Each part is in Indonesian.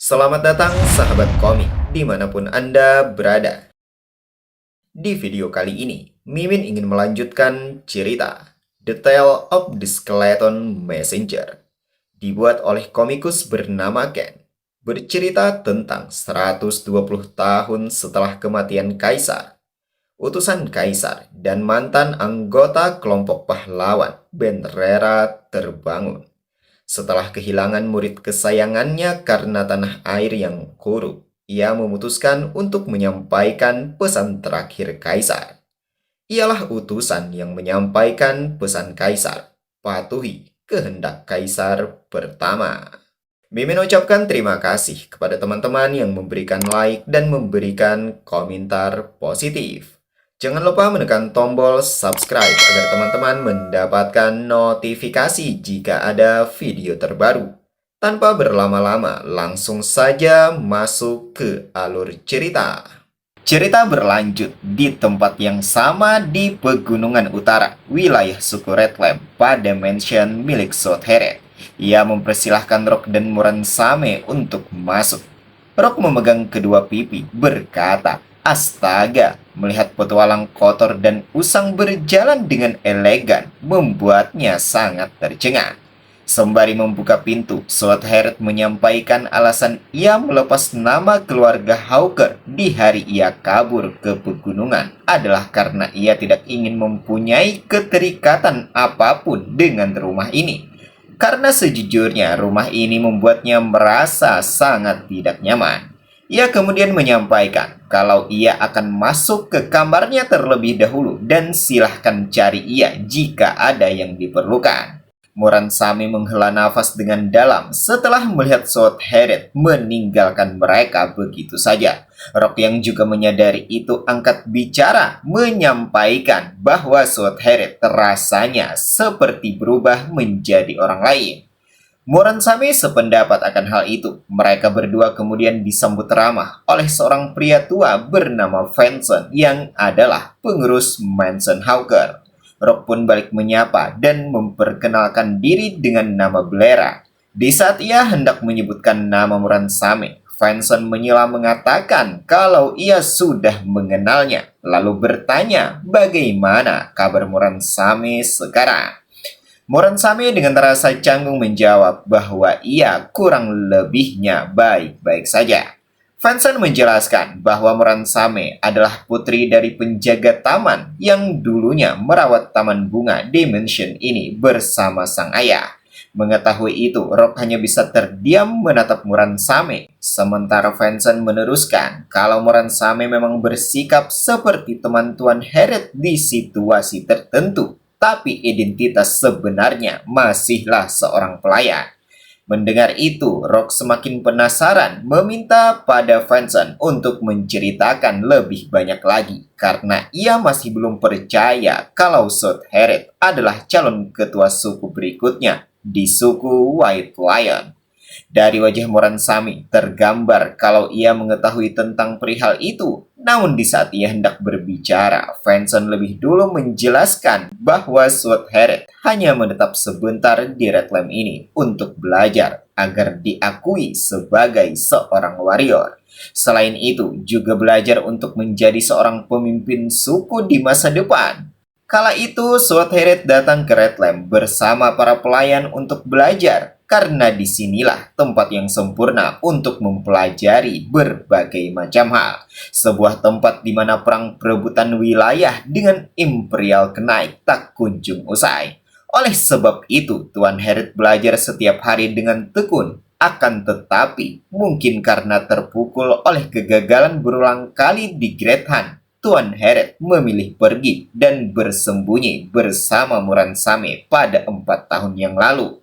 Selamat datang sahabat komik dimanapun Anda berada. Di video kali ini, Mimin ingin melanjutkan cerita The Tale of the Skeleton Messenger, dibuat oleh komikus bernama Ken, bercerita tentang 120 tahun setelah kematian Kaisar. Utusan Kaisar dan mantan anggota kelompok pahlawan Benrera terbangun setelah kehilangan murid kesayangannya karena tanah air yang korup. Ia memutuskan untuk menyampaikan pesan terakhir Kaisar. Ialah utusan yang menyampaikan pesan Kaisar, patuhi kehendak Kaisar pertama. Mimin ucapkan terima kasih kepada teman-teman yang memberikan like dan memberikan komentar positif. Jangan lupa menekan tombol subscribe agar teman-teman mendapatkan notifikasi jika ada video terbaru. Tanpa berlama-lama, langsung saja masuk ke alur cerita. Cerita berlanjut di tempat yang sama di Pegunungan Utara, wilayah suku Redlam pada mansion milik Sothere. Ia mempersilahkan Rock dan Muransame untuk masuk. Rock memegang kedua pipi, berkata, "Astaga!" Melihat petualang kotor dan usang berjalan dengan elegan, membuatnya sangat tercengang. Sembari membuka pintu, Sothere menyampaikan alasan ia melepas nama keluarga Hawker di hari ia kabur ke pegunungan adalah karena ia tidak ingin mempunyai keterikatan apapun dengan rumah ini. Karena sejujurnya rumah ini membuatnya merasa sangat tidak nyaman. Ia kemudian menyampaikan kalau ia akan masuk ke kamarnya terlebih dahulu dan silahkan cari ia jika ada yang diperlukan. Muransame menghela nafas dengan dalam setelah melihat Sothere meninggalkan mereka begitu saja. Rock yang juga menyadari itu angkat bicara menyampaikan bahwa Sothere rasanya seperti berubah menjadi orang lain. Muransame sependapat akan hal itu. Mereka berdua kemudian disambut ramah oleh seorang pria tua bernama Vincent yang adalah pengurus Mansion Hawker. Rock pun balik menyapa dan memperkenalkan diri dengan nama Blera. Di saat ia hendak menyebutkan nama Muransame, Vincent menyela mengatakan kalau ia sudah mengenalnya, lalu bertanya bagaimana kabar Muransame sekarang. Muransame dengan rasa canggung menjawab bahwa ia kurang lebihnya baik-baik saja. Vincent menjelaskan bahwa Muransame adalah putri dari penjaga taman yang dulunya merawat taman bunga Dimension ini bersama sang ayah. Mengetahui itu, Rock hanya bisa terdiam menatap Muransame. Sementara Vincent meneruskan kalau Muransame memang bersikap seperti teman Tuan Heret di situasi tertentu, tapi identitas sebenarnya masihlah seorang pelayan. Mendengar itu, Rock semakin penasaran, meminta pada Vincent untuk menceritakan lebih banyak lagi, karena ia masih belum percaya kalau Sothere adalah calon ketua suku berikutnya di suku White Lion. Dari wajah Muransame tergambar kalau ia mengetahui tentang perihal itu. Namun di saat ia hendak berbicara, Vincent lebih dulu menjelaskan bahwa Sothere hanya menetap sebentar di Redlam ini untuk belajar agar diakui sebagai seorang warrior. Selain itu, juga belajar untuk menjadi seorang pemimpin suku di masa depan. Kala itu, Sothere datang ke Redlam bersama para pelayan untuk belajar, karena disinilah tempat yang sempurna untuk mempelajari berbagai macam hal. Sebuah tempat di mana perang perebutan wilayah dengan Imperial Knight tak kunjung usai. Oleh sebab itu, Tuan Heret belajar setiap hari dengan tekun. Akan tetapi, mungkin karena terpukul oleh kegagalan berulang kali di Great Hunt, Tuan Heret memilih pergi dan bersembunyi bersama Muransame pada 4 tahun yang lalu.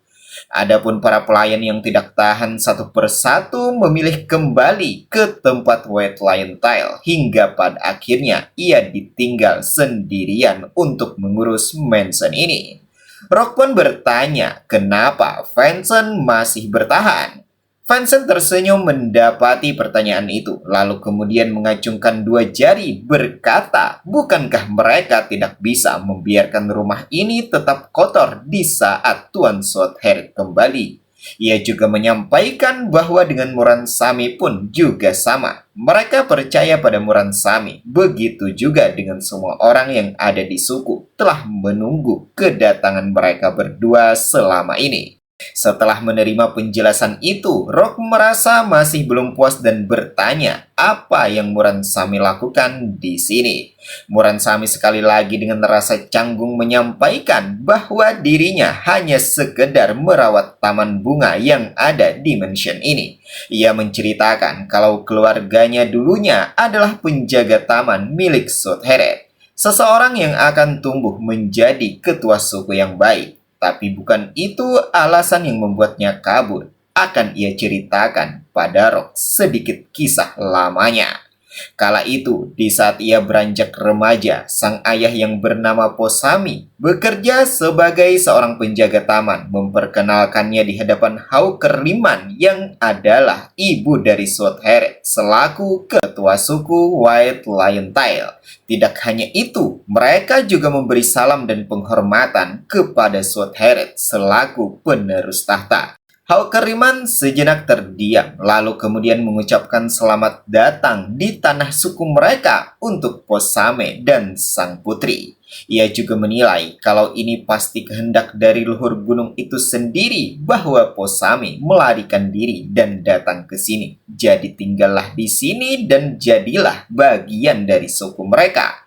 Adapun para pelayan yang tidak tahan satu persatu memilih kembali ke tempat White Lion Tile hingga pada akhirnya ia ditinggal sendirian untuk mengurus mansion ini. Rock pun bertanya kenapa Vincent masih bertahan. Vincent tersenyum mendapati pertanyaan itu, lalu kemudian mengacungkan dua jari berkata, bukankah mereka tidak bisa membiarkan rumah ini tetap kotor di saat Tuan Sothere kembali? Ia juga menyampaikan bahwa dengan Muransami pun juga sama. Mereka percaya pada Muransami. Begitu juga dengan semua orang yang ada di suku telah menunggu kedatangan mereka berdua selama ini. Setelah menerima penjelasan itu, Rock merasa masih belum puas dan bertanya apa yang Muransami lakukan di sini. Muransami sekali lagi dengan rasa canggung menyampaikan bahwa dirinya hanya sekedar merawat taman bunga yang ada di mansion ini. Ia menceritakan kalau keluarganya dulunya adalah penjaga taman milik Sootheret, seseorang yang akan tumbuh menjadi ketua suku yang baik. Tapi bukan itu alasan yang membuatnya kabur. Akan ia ceritakan pada Rock sedikit kisah lamanya. Kala itu, di saat ia beranjak remaja, sang ayah yang bernama Posami bekerja sebagai seorang penjaga taman, memperkenalkannya di hadapan Hawker Liman yang adalah ibu dari Sootheret selaku ketua suku White Lion Tail. Tidak hanya itu, mereka juga memberi salam dan penghormatan kepada Sootheret selaku penerus tahta. Hawkeriman sejenak terdiam, lalu kemudian mengucapkan selamat datang di tanah suku mereka untuk Posame dan sang putri. Ia juga menilai kalau ini pasti kehendak dari luhur gunung itu sendiri bahwa Posame melarikan diri dan datang ke sini. Jadi tinggallah di sini dan jadilah bagian dari suku mereka.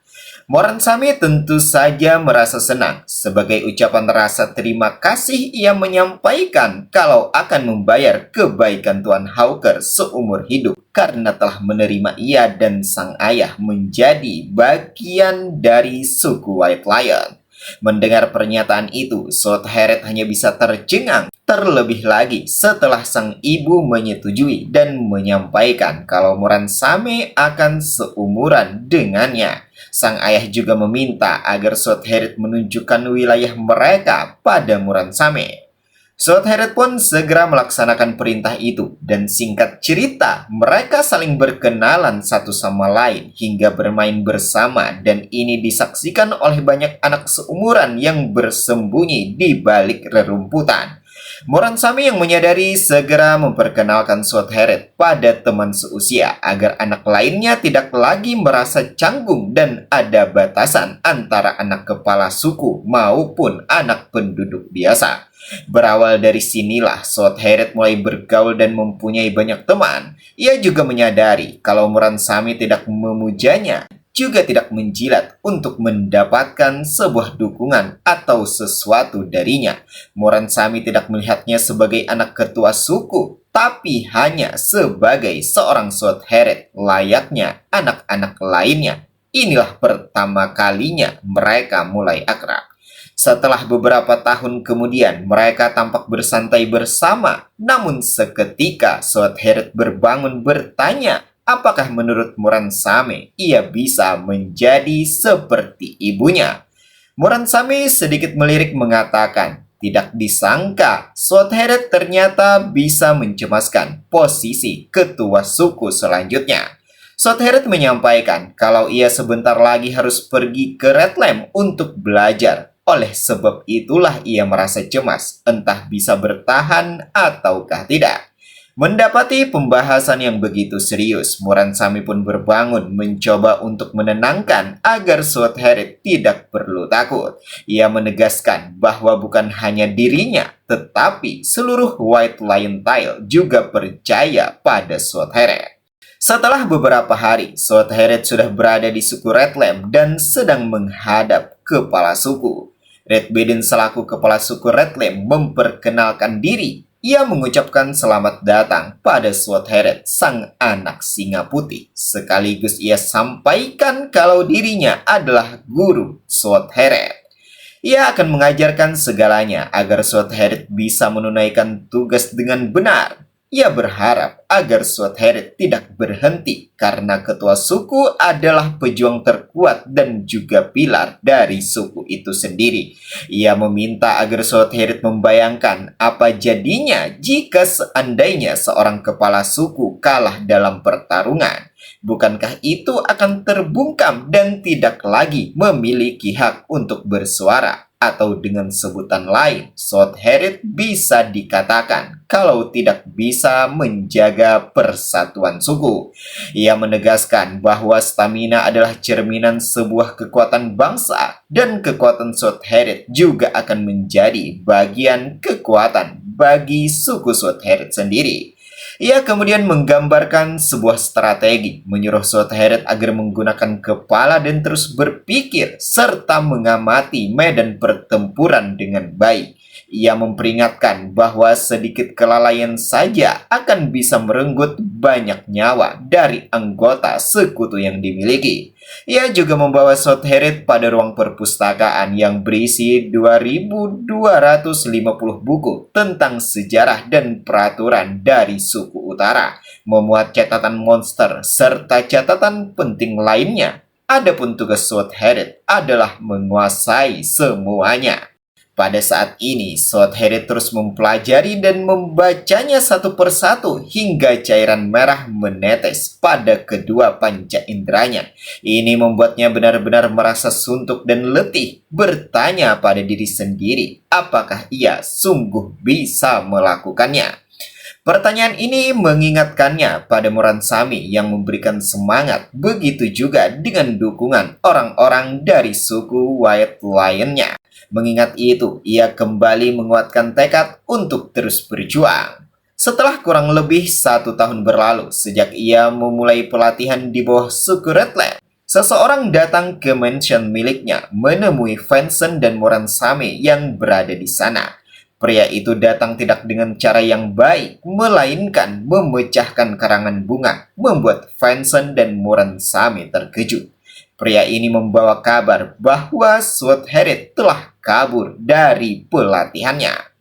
Muransami tentu saja merasa senang. Sebagai ucapan rasa terima kasih, ia menyampaikan kalau akan membayar kebaikan Tuan Hawker seumur hidup karena telah menerima ia dan sang ayah menjadi bagian dari suku White Lion. Mendengar pernyataan itu, Sootheret hanya bisa tercengang. Terlebih lagi setelah sang ibu menyetujui dan menyampaikan kalau Muransami akan seumuran dengannya. Sang ayah juga meminta agar Sootheret menunjukkan wilayah mereka pada Muransami. Sootheret pun segera melaksanakan perintah itu, dan singkat cerita, mereka saling berkenalan satu sama lain hingga bermain bersama, dan ini disaksikan oleh banyak anak seumuran yang bersembunyi di balik rerumputan. Muransami yang menyadari segera memperkenalkan Sootheret pada teman seusia agar anak lainnya tidak lagi merasa canggung dan ada batasan antara anak kepala suku maupun anak penduduk biasa. Berawal dari sinilah Sootheret mulai bergaul dan mempunyai banyak teman. Ia juga menyadari kalau Muransami tidak memujanya, juga tidak menjilat untuk mendapatkan sebuah dukungan atau sesuatu darinya. Muransami tidak melihatnya sebagai anak ketua suku, tapi hanya sebagai seorang Sootheret layaknya anak-anak lainnya. Inilah pertama kalinya mereka mulai akrab. Setelah beberapa tahun kemudian, mereka tampak bersantai bersama. Namun seketika Sootheret berbangun bertanya, apakah menurut Muransami ia bisa menjadi seperti ibunya? Muransami sedikit melirik mengatakan, tidak disangka Sootheret ternyata bisa mencemaskan posisi ketua suku selanjutnya. Sootheret menyampaikan kalau ia sebentar lagi harus pergi ke Redlam untuk belajar. Oleh sebab itulah ia merasa cemas, entah bisa bertahan ataukah tidak. Mendapati pembahasan yang begitu serius, Muransami pun berbangun mencoba untuk menenangkan agar Sootheret tidak perlu takut. Ia menegaskan bahwa bukan hanya dirinya, tetapi seluruh White Lion Tail juga percaya pada Sootheret. Setelah beberapa hari, Sootheret sudah berada di suku Redlam dan sedang menghadap kepala suku. Red Bedin selaku kepala suku Redlam memperkenalkan diri. Ia mengucapkan selamat datang pada Sootheret, sang anak singa putih. Sekaligus ia sampaikan kalau dirinya adalah guru Sootheret. Ia akan mengajarkan segalanya agar Sootheret bisa menunaikan tugas dengan benar. Ia berharap agar Sootheret tidak berhenti karena ketua suku adalah pejuang terkuat dan juga pilar dari suku itu sendiri. Ia meminta agar Sootheret membayangkan apa jadinya jika seandainya seorang kepala suku kalah dalam pertarungan. Bukankah itu akan terbungkam dan tidak lagi memiliki hak untuk bersuara? atau dengan sebutan lain, Sotherid bisa dikatakan kalau tidak bisa menjaga persatuan suku. Ia menegaskan bahwa stamina adalah cerminan sebuah kekuatan bangsa dan kekuatan Sotherid juga akan menjadi bagian kekuatan bagi suku Sotherid sendiri. Ia kemudian menggambarkan sebuah strategi, menyuruh Sotherid agar menggunakan kepala dan terus berpikir serta mengamati medan pertempuran dengan baik. Ia memperingatkan bahwa sedikit kelalaian saja akan bisa merenggut banyak nyawa dari anggota sekutu yang dimiliki. Ia juga membawa Sotherid pada ruang perpustakaan yang berisi 2.250 buku tentang sejarah dan peraturan dari suku utara, memuat catatan monster serta catatan penting lainnya. Adapun tugas Sotherid adalah menguasai semuanya. Pada saat ini, Sotherid terus mempelajari dan membacanya satu persatu hingga cairan merah menetes pada kedua panca inderanya. Ini membuatnya benar-benar merasa suntuk dan letih, bertanya pada diri sendiri, apakah ia sungguh bisa melakukannya? Pertanyaan ini mengingatkannya pada Moransami yang memberikan semangat, begitu juga dengan dukungan orang-orang dari suku White lainnya. Mengingat itu, ia kembali menguatkan tekad untuk terus berjuang. Setelah kurang lebih 1 tahun berlalu sejak ia memulai pelatihan di bawah suku Redland, seseorang datang ke mansion miliknya menemui Vincent dan Moransami yang berada di sana. Pria itu datang tidak dengan cara yang baik, melainkan memecahkan karangan bunga, membuat Vincent dan Moransami terkejut. Pria ini membawa kabar bahwa Sotherid telah kabur dari pelatihannya.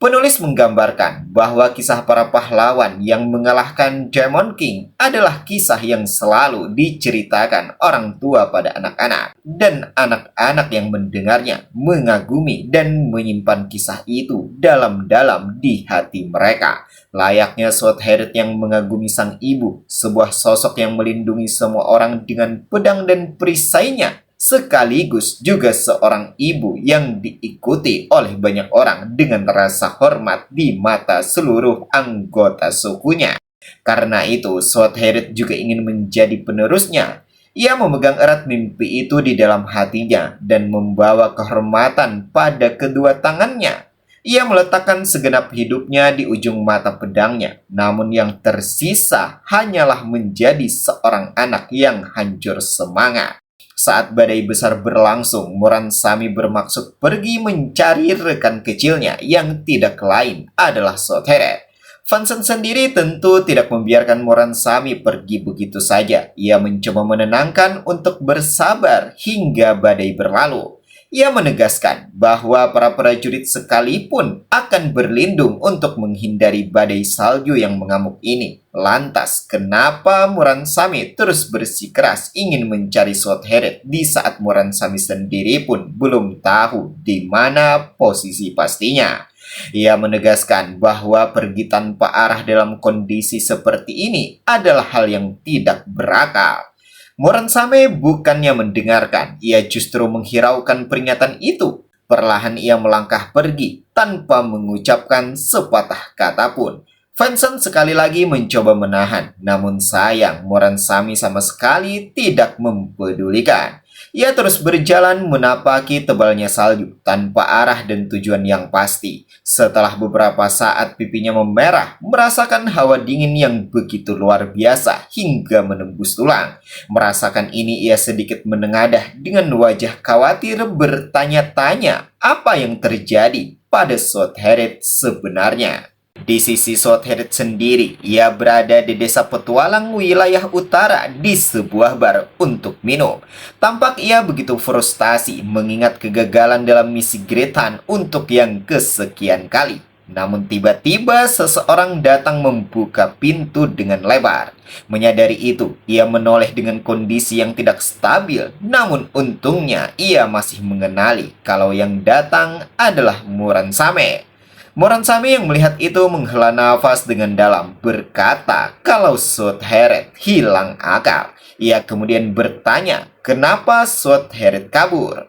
Penulis menggambarkan bahwa kisah para pahlawan yang mengalahkan Demon King adalah kisah yang selalu diceritakan orang tua pada anak-anak, dan anak-anak yang mendengarnya mengagumi dan menyimpan kisah itu dalam-dalam di hati mereka. Layaknya Sotherid yang mengagumi sang ibu, sebuah sosok yang melindungi semua orang dengan pedang dan perisainya, sekaligus juga seorang ibu yang diikuti oleh banyak orang dengan rasa hormat di mata seluruh anggota sukunya. Karena itu, Sotherid juga ingin menjadi penerusnya. Ia memegang erat mimpi itu di dalam hatinya dan membawa kehormatan pada kedua tangannya. Ia meletakkan segenap hidupnya di ujung mata pedangnya, namun yang tersisa hanyalah menjadi seorang anak yang hancur semangat. Saat badai besar berlangsung, Moransami bermaksud pergi mencari rekan kecilnya yang tidak lain adalah Sotherid. Vincent sendiri tentu tidak membiarkan Moransami pergi begitu saja. Ia mencoba menenangkan untuk bersabar hingga badai berlalu. Ia menegaskan bahwa para prajurit sekalipun akan berlindung untuk menghindari badai salju yang mengamuk ini. Lantas, kenapa Moransami terus bersikeras ingin mencari Sotherid di saat Moransami sendiri pun belum tahu di mana posisi pastinya? Ia menegaskan bahwa pergi tanpa arah dalam kondisi seperti ini adalah hal yang tidak berakal. Moransami bukannya mendengarkan, ia justru menghiraukan peringatan itu. Perlahan ia melangkah pergi tanpa mengucapkan sepatah kata pun. Vincent sekali lagi mencoba menahan, namun sayang Moransami sama sekali tidak mempedulikan. Ia terus berjalan menapaki tebalnya salju tanpa arah dan tujuan yang pasti. Setelah beberapa saat pipinya memerah, merasakan hawa dingin yang begitu luar biasa hingga menembus tulang. Merasakan ini ia sedikit menengadah dengan wajah khawatir bertanya-tanya apa yang terjadi pada Sotherid sebenarnya. Di sisi Sotherid sendiri, ia berada di desa petualang wilayah utara di sebuah bar untuk minum. Tampak ia begitu frustasi mengingat kegagalan dalam misi Great Hunt untuk yang kesekian kali. Namun tiba-tiba seseorang datang membuka pintu dengan lebar. Menyadari itu, ia menoleh dengan kondisi yang tidak stabil. Namun untungnya ia masih mengenali kalau yang datang adalah Moransami. Moransami yang melihat itu menghela nafas dengan dalam, berkata kalau Sotherid hilang akal. Ia kemudian bertanya, kenapa Sotherid kabur?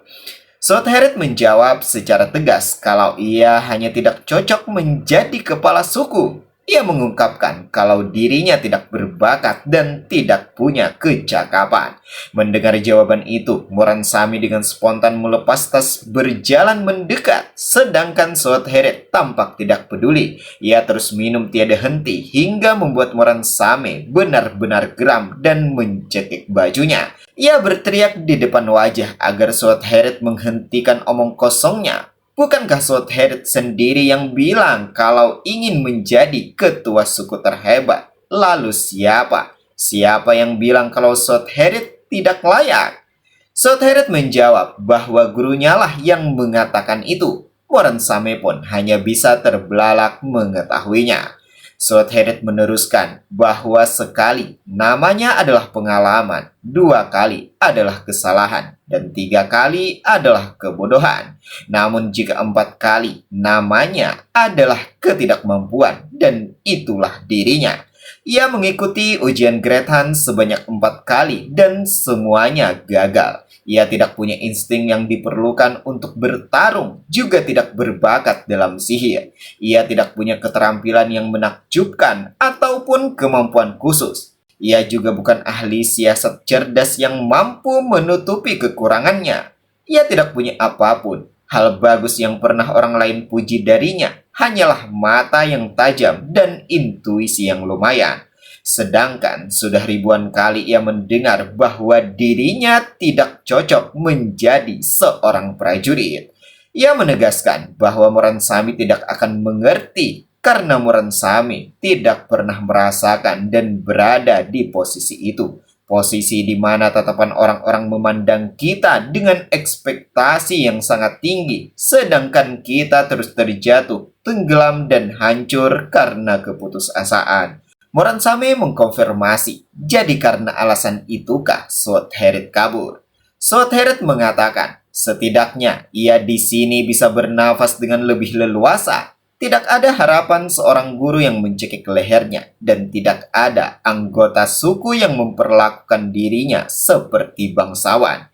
Sotherit menjawab secara tegas kalau ia hanya tidak cocok menjadi kepala suku. Ia mengungkapkan kalau dirinya tidak berbakat dan tidak punya kecakapan. Mendengar jawaban itu, Moransami dengan spontan melepas tas berjalan mendekat. Sedangkan Sotherit tampak tidak peduli. Ia terus minum tiada henti hingga membuat Moransami benar-benar geram dan mencekik bajunya. Ia berteriak di depan wajah agar Sotherit menghentikan omong kosongnya. Bukankah Sotherit sendiri yang bilang kalau ingin menjadi ketua suku terhebat? Lalu siapa? Siapa yang bilang kalau Sotherit tidak layak? Sotherit menjawab bahwa gurunya lah yang mengatakan itu. Moransame pun hanya bisa terbelalak mengetahuinya. Sotherit meneruskan bahwa sekali namanya adalah pengalaman, 2 kali adalah kesalahan, dan 3 kali adalah kebodohan. Namun jika 4 kali namanya adalah ketidakmampuan, dan itulah dirinya. Ia mengikuti ujian Grethan sebanyak 4 kali dan semuanya gagal. Ia tidak punya insting yang diperlukan untuk bertarung, juga tidak berbakat dalam sihir. Ia tidak punya keterampilan yang menakjubkan ataupun kemampuan khusus. Ia juga bukan ahli siasat cerdas yang mampu menutupi kekurangannya. Ia tidak punya apapun. Hal bagus yang pernah orang lain puji darinya hanyalah mata yang tajam dan intuisi yang lumayan. Sedangkan sudah ribuan kali ia mendengar bahwa dirinya tidak cocok menjadi seorang prajurit. Ia menegaskan bahwa Moransami tidak akan mengerti karena Moransami tidak pernah merasakan dan berada di posisi itu. Posisi di mana tatapan orang-orang memandang kita dengan ekspektasi yang sangat tinggi, sedangkan kita terus terjatuh, tenggelam, dan hancur karena keputusasaan. Moransame mengkonfirmasi, jadi karena alasan itukah Sotherit kabur? Sotherit mengatakan, setidaknya ia di sini bisa bernafas dengan lebih leluasa. Tidak ada harapan seorang guru yang mencekik lehernya, dan tidak ada anggota suku yang memperlakukan dirinya seperti bangsawan.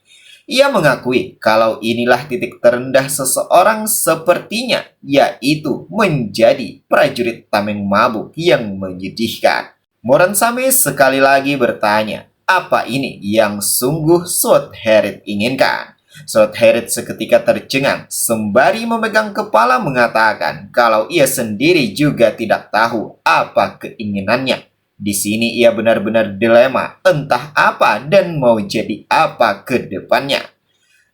Ia mengakui kalau inilah titik terendah seseorang sepertinya, yaitu menjadi prajurit tameng mabuk yang menyedihkan. Moransame sekali lagi bertanya, apa ini yang sungguh Sotherit inginkan? Sotherit seketika tercengang, sembari memegang kepala mengatakan kalau ia sendiri juga tidak tahu apa keinginannya. Di sini ia benar-benar dilema, entah apa dan mau jadi apa ke depannya.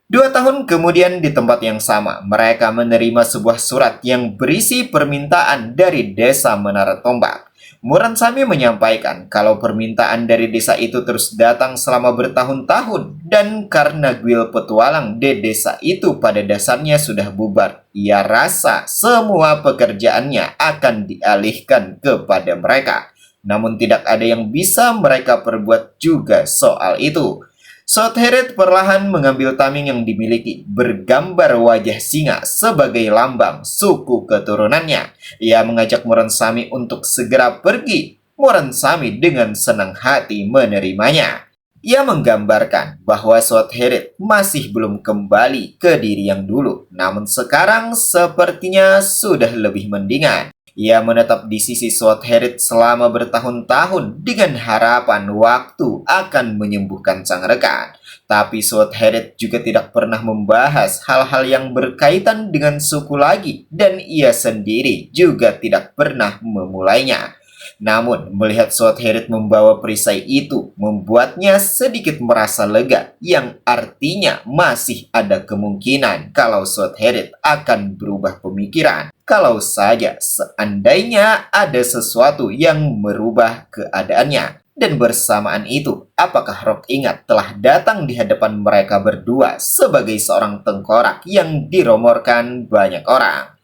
2 tahun kemudian di tempat yang sama, mereka menerima sebuah surat yang berisi permintaan dari desa Menara Tombak. Moransame menyampaikan kalau permintaan dari desa itu terus datang selama bertahun-tahun, dan karena guil petualang di desa itu pada dasarnya sudah bubar, ia rasa semua pekerjaannya akan dialihkan kepada mereka. Namun tidak ada yang bisa mereka perbuat juga soal itu. Sotherit perlahan mengambil tameng yang dimiliki, bergambar wajah singa sebagai lambang suku keturunannya. Ia mengajak Moransame untuk segera pergi. Moransame dengan senang hati menerimanya. Ia menggambarkan bahwa Sotherit masih belum kembali ke diri yang dulu, namun sekarang sepertinya sudah lebih mendingan. Ia menetap di sisi Sotherit selama bertahun-tahun dengan harapan waktu akan menyembuhkan sang rekan. Tapi Sotherit juga tidak pernah membahas hal-hal yang berkaitan dengan suku lagi, dan ia sendiri juga tidak pernah memulainya. Namun, melihat Sotherit membawa perisai itu membuatnya sedikit merasa lega, yang artinya masih ada kemungkinan kalau Sotherit akan berubah pemikiran. Kalau saja seandainya ada sesuatu yang merubah keadaannya. Dan bersamaan itu, apakah Rock Ingat telah datang di hadapan mereka berdua sebagai seorang tengkorak yang diromorkan banyak orang?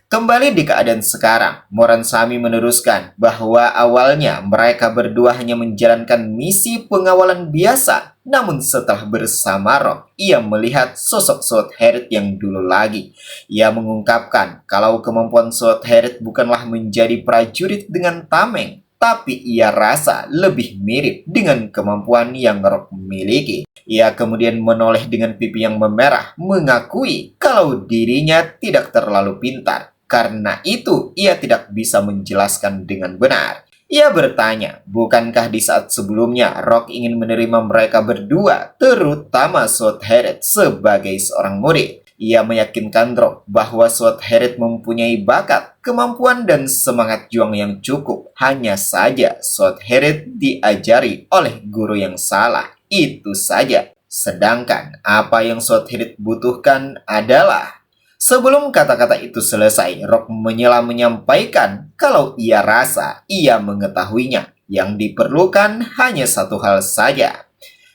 Kembali di keadaan sekarang, Moransame meneruskan bahwa awalnya mereka berdua hanya menjalankan misi pengawalan biasa. Namun setelah bersama Rock, ia melihat sosok Sotherit yang dulu lagi. Ia mengungkapkan kalau kemampuan Sotherit bukanlah menjadi prajurit dengan tameng, tapi ia rasa lebih mirip dengan kemampuan yang Rock miliki. Ia kemudian menoleh dengan pipi yang memerah, mengakui kalau dirinya tidak terlalu pintar. Karena itu, ia tidak bisa menjelaskan dengan benar. Ia bertanya, bukankah di saat sebelumnya Rock ingin menerima mereka berdua, terutama Southhead sebagai seorang murid? Ia meyakinkan Rock bahwa Southhead mempunyai bakat, kemampuan, dan semangat juang yang cukup. Hanya saja Southhead diajari oleh guru yang salah. Itu saja. Sedangkan apa yang Southhead butuhkan adalah... Sebelum kata-kata itu selesai, Rock menyela menyampaikan kalau ia rasa ia mengetahuinya. Yang diperlukan hanya satu hal saja.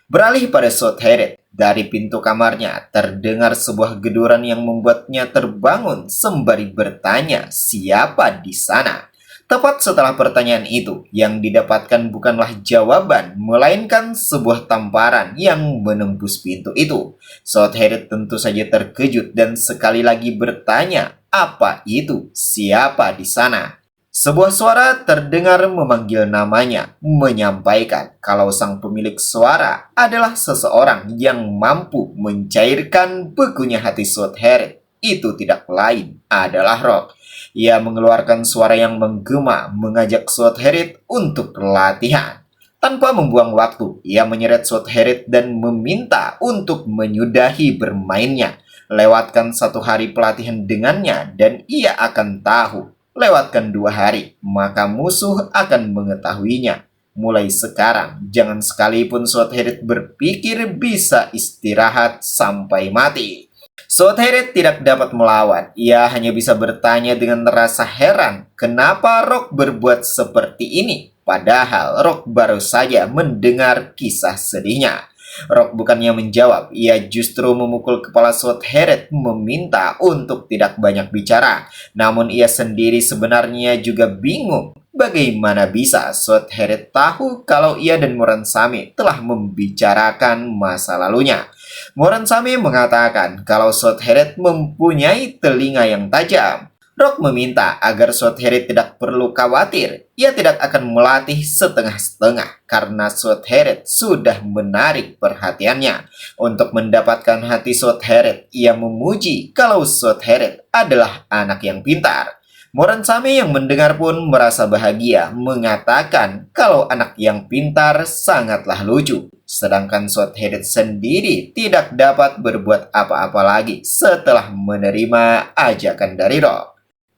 Beralih pada Southhead, dari pintu kamarnya terdengar sebuah geduran yang membuatnya terbangun sembari bertanya siapa di sana. Tepat setelah pertanyaan itu, yang didapatkan bukanlah jawaban, melainkan sebuah tamparan yang menembus pintu itu. Southhead tentu saja terkejut dan sekali lagi bertanya, apa itu? Siapa di sana? Sebuah suara terdengar memanggil namanya, menyampaikan kalau sang pemilik suara adalah seseorang yang mampu mencairkan bekunya hati Southhead. Itu tidak lain adalah Rock. Ia mengeluarkan suara yang menggema, mengajak Southhead untuk latihan. Tanpa membuang waktu, ia menyeret Southhead dan meminta untuk menyudahi bermainnya. Lewatkan 1 hari pelatihan dengannya dan ia akan tahu. Lewatkan 2 hari, maka musuh akan mengetahuinya. Mulai sekarang, jangan sekalipun Southhead berpikir bisa istirahat sampai mati. Southhead tidak dapat melawan. Ia hanya bisa bertanya dengan rasa heran, kenapa Rock berbuat seperti ini? Padahal Rock baru saja mendengar kisah sedihnya. Rock bukannya menjawab, ia justru memukul kepala Southhead meminta untuk tidak banyak bicara. Namun ia sendiri sebenarnya juga bingung. Bagaimana bisa Southhead tahu kalau ia dan Moransame telah membicarakan masa lalunya? Moransame mengatakan kalau Southhead mempunyai telinga yang tajam. Rock meminta agar Southhead tidak perlu khawatir. Ia tidak akan melatih setengah-setengah karena Southhead sudah menarik perhatiannya. Untuk mendapatkan hati Southhead, ia memuji kalau Southhead adalah anak yang pintar. Moransame yang mendengar pun merasa bahagia, mengatakan kalau anak yang pintar sangatlah lucu. Sedangkan Southhead sendiri tidak dapat berbuat apa-apa lagi setelah menerima ajakan dari Rock.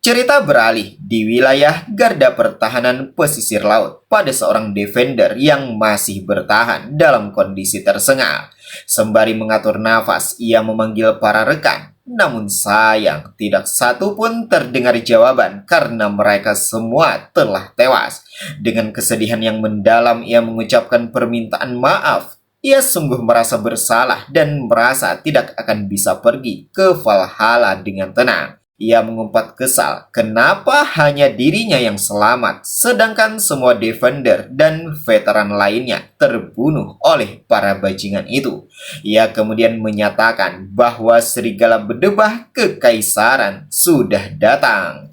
Cerita beralih di wilayah garda pertahanan pesisir laut pada seorang defender yang masih bertahan dalam kondisi tersengal. Sembari mengatur nafas, ia memanggil para rekan. Namun sayang, tidak satu pun terdengar jawaban karena mereka semua telah tewas. Dengan kesedihan yang mendalam, ia mengucapkan permintaan maaf. Ia sungguh merasa bersalah dan merasa tidak akan bisa pergi ke Valhalla dengan tenang. Ia mengumpat kesal, kenapa hanya dirinya yang selamat, sedangkan semua defender dan veteran lainnya terbunuh oleh para bajingan itu. Ia kemudian menyatakan bahwa serigala berdebah kekaisaran sudah datang.